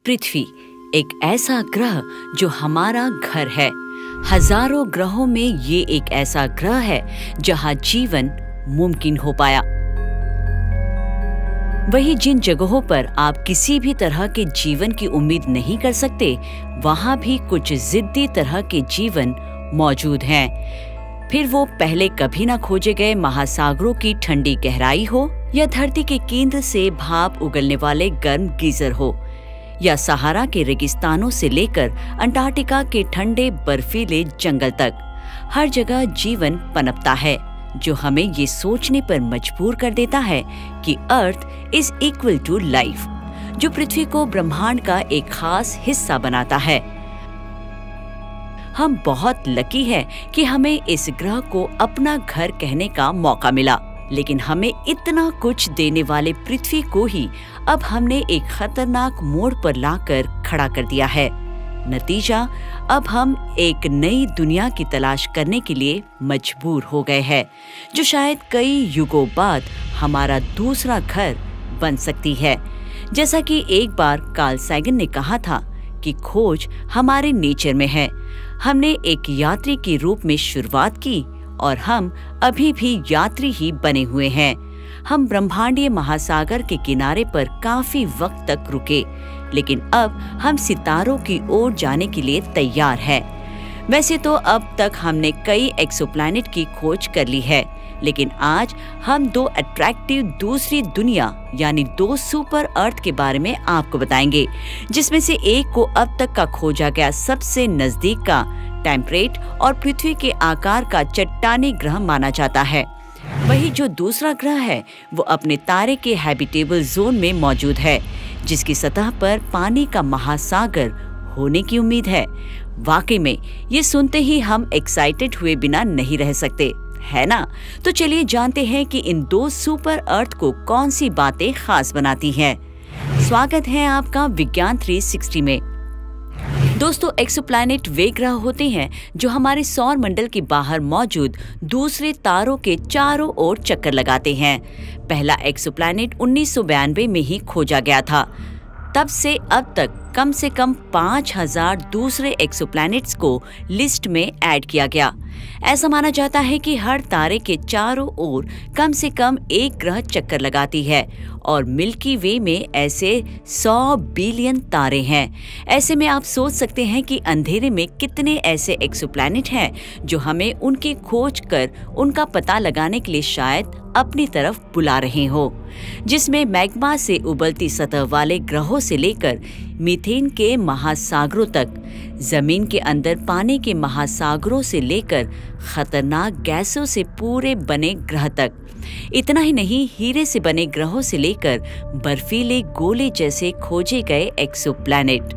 पृथ्वी एक ऐसा ग्रह जो हमारा घर है। हजारों ग्रहों में ये एक ऐसा ग्रह है जहां जीवन मुमकिन हो पाया। वहीं जिन जगहों पर आप किसी भी तरह के जीवन की उम्मीद नहीं कर सकते, वहां भी कुछ जिद्दी तरह के जीवन मौजूद हैं। फिर वो पहले कभी ना खोजे गए महासागरों की ठंडी गहराई हो, या धरती के केंद्र से भाप उगलने वाले गर्म गीजर हो, या सहारा के रेगिस्तानों से लेकर अंटार्कटिका के ठंडे बर्फीले जंगल तक, हर जगह जीवन पनपता है, जो हमें ये सोचने पर मजबूर कर देता है कि earth is equal to life, जो पृथ्वी को ब्रह्मांड का एक खास हिस्सा बनाता है। हम बहुत लकी हैं कि हमें इस ग्रह को अपना घर कहने का मौका मिला, लेकिन हमें इतना कुछ देने वाले पृथ्वी को ही अब हमने एक खतरनाक मोड़ पर लाकर खड़ा कर दिया है। नतीजा, अब हम एक नई दुनिया की तलाश करने के लिए मजबूर हो गए हैं, जो शायद कई युगों बाद हमारा दूसरा घर बन सकती है। जैसा कि एक बार कार्ल सैगन ने कहा था कि खोज हमारे नेचर में है। हमने एक यात्री के रूप में शुरुआत की और हम अभी भी यात्री ही बने हुए हैं। हम ब्रह्मांडीय महासागर के किनारे पर काफी वक्त तक रुके, लेकिन अब हम सितारों की ओर जाने के लिए तैयार हैं। वैसे तो अब तक हमने कई एक्सोप्लैनेट की खोज कर ली है, लेकिन आज हम दो अट्रैक्टिव दूसरी दुनिया यानी दो सुपर अर्थ के बारे में आपको बताएंगे, जिसमें से एक को अब तक का खोजा गया सबसे नजदीक का टेम्परेट और पृथ्वी के आकार का चट्टानी ग्रह माना जाता है। वही जो दूसरा ग्रह है वो अपने तारे के हैबिटेबल जोन में मौजूद है, जिसकी सतह पर पानी का महासागर होने की उम्मीद है। वाकई में ये सुनते ही हम एक्साइटेड हुए बिना नहीं रह सकते, है ना? तो चलिए जानते हैं कि इन दो सुपर अर्थ को कौन सी बातें खास बनाती हैं। स्वागत है आपका विज्ञान 360 में। दोस्तों, एक्सोप्लैनेट वे ग्रह होते हैं जो हमारे सौर मंडल के बाहर मौजूद दूसरे तारों के चारों ओर चक्कर लगाते हैं। पहला एक्सोप्लैनेट 1992 में ही खोजा गया था। तब से अब तक कम से कम 5000 दूसरे एक्सोप्लैनेट्स को लिस्ट में ऐड किया गया। ऐसा माना जाता है कि हर तारे के चारों ओर कम से कम एक ग्रह चक्कर लगाती है, और मिल्की वे में ऐसे 100 बिलियन तारे हैं। ऐसे में आप सोच सकते हैं कि अंधेरे में कितने ऐसे एक्सोप्लैनेट हैं जो हमें उनकी खोज कर उनका पता लगाने के लिए शायद अपनी तरफ बुला रहे हो, जिसमें मैग्मा से उबलती सतह वाले ग्रहों से लेकर मीथेन के महासागरों तक, जमीन के अंदर पानी के महासागरों से लेकर खतरनाक गैसों से पूरे बने ग्रह तक। इतना ही नहीं, हीरे से बने ग्रहों से लेकर बर्फीले गोले जैसे खोजे गए एक्सोप्लैनेट।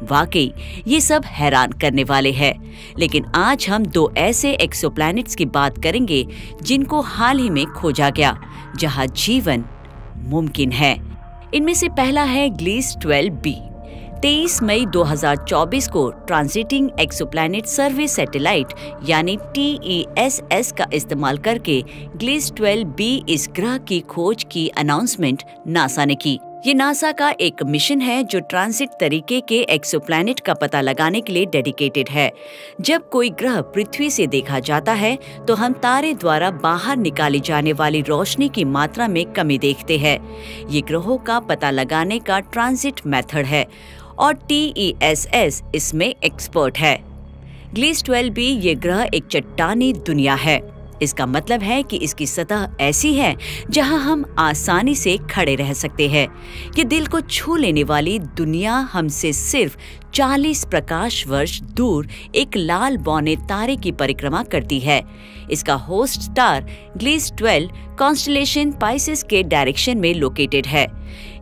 वाकई ये सब हैरान करने वाले हैं। लेकिन आज हम दो ऐसे एक्सोप्लैनेट्स की बात करेंगे जिनको हाल ही में खोजा गया, जहां जीवन मुमकिन है। इनमें से पहला है ग्लीस 12b। 23 मई 2024 को ट्रांजिटिंग एक्सोप्लैनेट सर्वे सैटेलाइट यानी TESS का इस्तेमाल करके ग्लीस 12b इस ग्रह की खोज की अनाउंसमेंट नासा ने की। ये नासा का एक मिशन है जो ट्रांजिट तरीके के एक्सोप्लैनेट का पता लगाने के लिए डेडिकेटेड है। जब कोई ग्रह पृथ्वी से देखा जाता है तो हम तारे द्वारा बाहर निकाली जाने वाली रोशनी की मात्रा में कमी देखते हैं। ये ग्रहों का पता लगाने का ट्रांजिट मेथड है और TESS इसमें एक्सपर्ट है। ग्लीस 12b ये ग्रह एक चट्टानी दुनिया है। इसका मतलब है कि इसकी सतह ऐसी है जहां हम आसानी से खड़े रह सकते हैं। ये दिल को छू लेने वाली दुनिया हमसे सिर्फ 40 प्रकाश वर्ष दूर एक लाल बौने तारे की परिक्रमा करती है। इसका host star Gliese 12 constellation Pisces के डायरेक्शन में लोकेटेड है।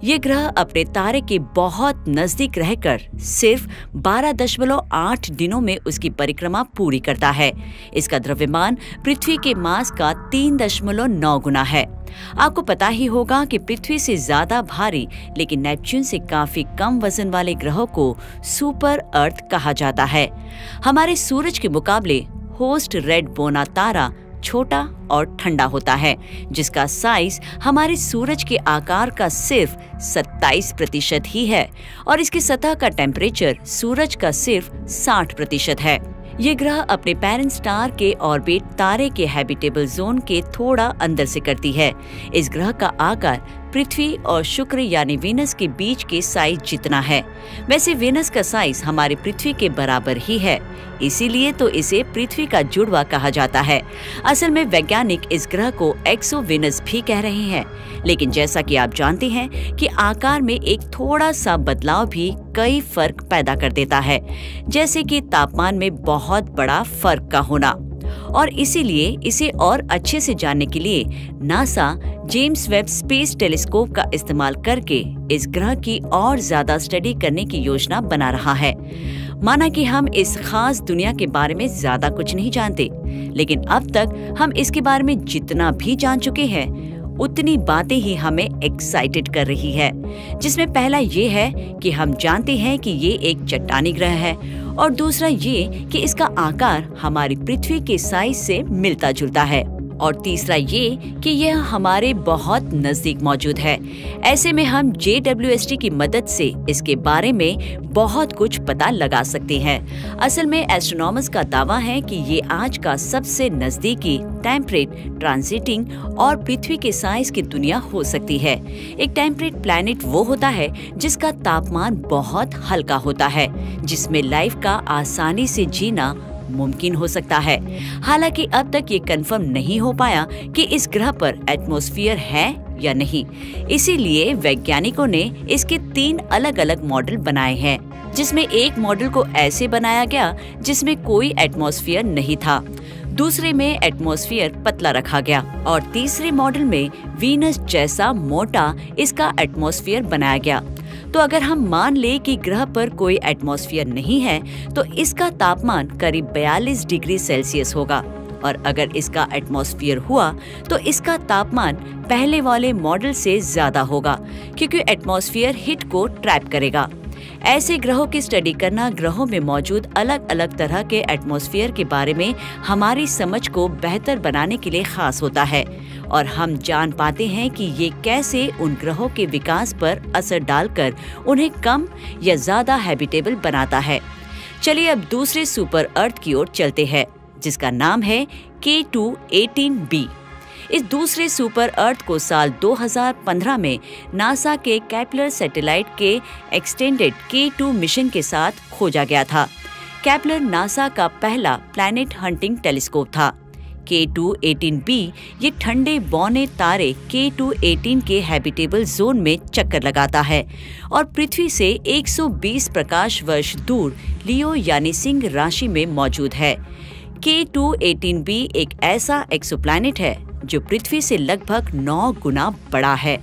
ये ग्रह अपने तारे के बहुत नजदीक रहकर सिर्फ 12.8 दिनों में उसकी परिक्रमा पूरी करता है। इसका द्रव्यमान पृथ्वी के मास का 3.9 गुना है। आपको पता ही होगा कि पृथ्वी से ज्यादा भारी लेकिन नेपच्यून से काफी कम वजन वाले ग्रहों को सुपर अर्थ कहा जाता है। हमारे सूरज के मुकाबले होस्ट रेड बोना तारा छोटा और ठंडा होता है, जिसका साइज हमारे सूरज के आकार का सिर्फ 27% ही है और इसकी सतह का टेम्परेचर सूरज का सिर्फ 60% है। ये ग्रह अपने पेरेंट स्टार के ऑर्बिट तारे के हैबिटेबल जोन के थोड़ा अंदर से करती है। इस ग्रह का आकार पृथ्वी और शुक्र यानी वीनस के बीच के साइज जितना है। वैसे वीनस का साइज हमारी पृथ्वी के बराबर ही है, इसीलिए तो इसे पृथ्वी का जुड़वा कहा जाता है। असल में वैज्ञानिक इस ग्रह को एक्सो वीनस भी कह रहे हैं, लेकिन जैसा कि आप जानते हैं कि आकार में एक थोड़ा सा बदलाव भी कई फर्क पैदा कर देता है, जैसे कि तापमान में बहुत बड़ा फर्क का होना। और इसीलिए इसे और अच्छे से जानने के लिए NASA James Webb space telescope का इस्तेमाल करके इस ग्रह की और ज्यादा स्टडी करने की योजना बना रहा है। माना कि हम इस खास दुनिया के बारे में ज्यादा कुछ नहीं जानते, लेकिन अब तक हम इसके बारे में जितना भी जान चुके हैं उतनी बातें ही हमें एक्साइटेड कर रही है। जिसमें पहला ये है कि हम जानते हैं कि ये एक चट्टानी ग्रह है और दूसरा ये कि इसका आकार हमारी पृथ्वी के साइज से मिलता जुलता है और तीसरा ये कि यह हमारे बहुत नजदीक मौजूद है। ऐसे में हम JWST की मदद से इसके बारे में बहुत कुछ पता लगा सकते हैं। असल में एस्ट्रोनॉमर्स का दावा है कि ये आज का सबसे नजदीकी टेम्परेट, ट्रांजिटिंग और पृथ्वी के साइज की दुनिया हो सकती है। एक टेम्परेट प्लैनेट वो होता है जिसका तापमान बहुत हल्का होता है, जिसमें लाइफ का आसानी से जीना मुमकिन हो सकता है। हालांकि अब तक ये कंफर्म नहीं हो पाया कि इस ग्रह पर एटमॉस्फेयर है या नहीं। इसीलिए वैज्ञानिकों ने इसके 3 अलग-अलग मॉडल बनाए हैं, जिसमें एक मॉडल को ऐसे बनाया गया जिसमें कोई एटमॉस्फेयर नहीं था, दूसरे में एटमॉस्फेयर पतला रखा गया और तीसरे मॉडल में वीनस जैसा मोटा इसका एटमॉस्फेयर बनाया गया। तो अगर हम मान ले कि ग्रह पर कोई एटमॉस्फेयर नहीं है तो इसका तापमान करीब 42 डिग्री सेल्सियस होगा और अगर इसका एटमॉस्फेयर हुआ तो इसका तापमान पहले वाले मॉडल से ज्यादा होगा, क्योंकि एटमॉस्फेयर हीट को ट्रैप करेगा। ऐसे ग्रहों की स्टडी करना ग्रहों में मौजूद अलग अलग तरह के एटमॉस्फेयर के बारे में हमारी समझ को बेहतर बनाने के लिए खास होता है और हम जान पाते हैं कि ये कैसे उन ग्रहों के विकास पर असर डालकर उन्हें कम या ज्यादा हैबिटेबल बनाता है। चलिए अब दूसरे सुपर अर्थ की ओर चलते हैं, जिसका नाम है K2-18b। इस दूसरे सुपर अर्थ को साल 2015 में नासा के केपलर सैटेलाइट के एक्सटेंडेड K2 मिशन के साथ खोजा गया था। केपलर नासा का पहला प्लैनेट हंटिंग टेलीस्कोप था। K2-18b ये ठंडे बौने तारे K2-18 के हैबिटेबल जोन में चक्कर लगाता है और पृथ्वी से 120 प्रकाश वर्ष दूर लियो यानी सिंह राशि में मौजूद है। K2-18b एक ऐसा एक्सोप्लैनेट है जो पृथ्वी से लगभग 9 गुना बड़ा है।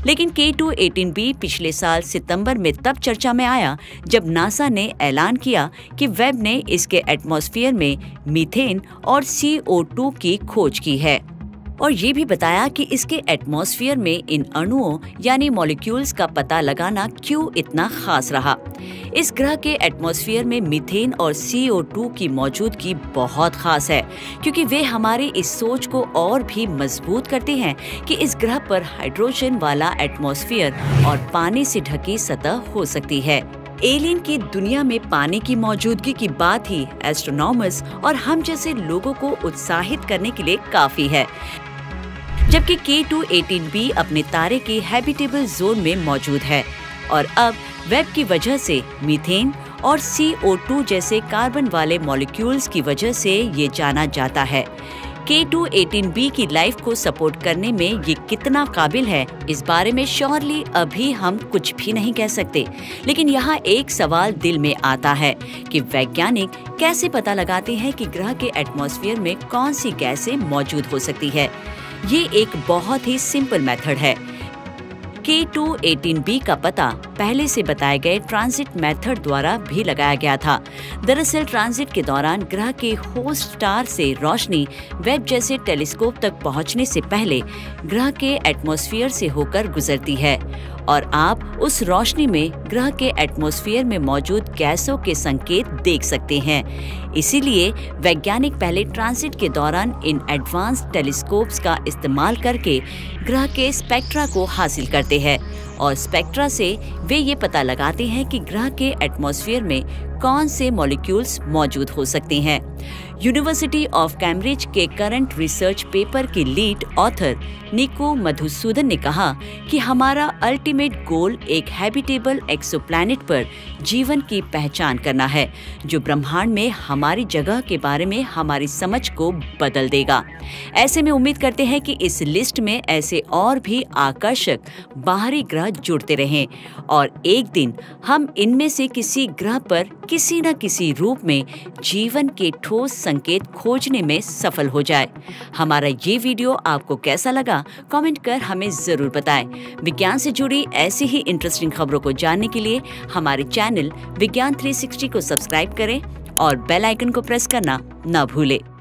लेकिन K2-18b पिछले साल सितंबर में तब चर्चा में आया जब नासा ने ऐलान किया कि वेब ने इसके एटमॉस्फेयर में मीथेन और CO2 की खोज की है और ये भी बताया कि इसके एटमॉस्फेयर में इन अणुओं यानी मॉलिक्यूल्स का पता लगाना क्यों इतना खास रहा। इस ग्रह के एटमॉस्फेयर में मीथेन और CO2 की मौजूदगी बहुत खास है, क्योंकि वे हमारी इस सोच को और भी मजबूत करते हैं कि इस ग्रह पर हाइड्रोजन वाला एटमॉस्फेयर और पानी से ढकी सतह हो सकती है। एलियन की दुनिया में पानी की मौजूदगी की बात ही एस्ट्रोनॉमर्स और हम जैसे लोगों को उत्साहित करने के लिए काफी है। जबकि K2-18b अपने तारे के हैबिटेबल जोन में मौजूद है और अब वेब की वजह से मीथेन और CO2 जैसे कार्बन वाले मॉलिक्यूल्स की वजह से ये जाना जाता है। K2-18b की लाइफ को सपोर्ट करने में ये कितना काबिल है, इस बारे में श्योरली अभी हम कुछ भी नहीं कह सकते। लेकिन यहाँ एक सवाल दिल में आता है कि वैज्ञानिक कैसे पता लगाते हैं कि ग्रह के एटमॉस्फेयर में कौन सी गैसें मौजूद हो सकती है। ये एक बहुत ही सिंपल मेथड है। K2-18b का पता पहले से बताए गए ट्रांजिट मेथड द्वारा भी लगाया गया था। दरअसल ट्रांजिट के दौरान ग्रह के होस्ट स्टार से रोशनी वेब जैसे टेलीस्कोप तक पहुंचने से पहले ग्रह के एटमॉस्फेयर से होकर गुजरती है और आप उस रोशनी में ग्रह के एटमॉस्फेयर में मौजूद गैसों के संकेत देख सकते हैं। इसीलिए वैज्ञानिक पहले ट्रांजिट के दौरान इन एडवांस टेलीस्कोप्स का इस्तेमाल करके ग्रह के स्पेक्ट्रा को हासिल करते हैं और स्पेक्ट्रा से वे ये पता लगाते हैं कि ग्रह के एटमॉस्फेयर में कौन से मॉलिक्यूल्स मौजूद हो सकते हैं। यूनिवर्सिटी ऑफ कैम्ब्रिज के करंट रिसर्च पेपर के लीड ऑथर निको मधुसूदन ने कहा कि हमारा अल्टीमेट गोल एक हैबिटेबल एक्सोप्लैनेट पर जीवन की पहचान करना है, जो ब्रह्मांड में हमारी जगह के बारे में हमारी समझ को बदल देगा। ऐसे में उम्मीद करते हैं कि इस लिस्ट में ऐसे और भी आकर्षक बाहरी ग्रह जुड़ते रहें और एक दिन हम इनमें से किसी ग्रह पर किसी न किसी रूप में जीवन के ठोस संकेत खोजने में सफल हो जाए। हमारा ये वीडियो आपको कैसा लगा, कमेंट कर हमें जरूर बताएं। विज्ञान से जुड़ी ऐसी ही इंटरेस्टिंग खबरों को जानने के लिए हमारे चैनल विज्ञान 360 को सब्सक्राइब करें और बेल आइकन को प्रेस करना न भूलें।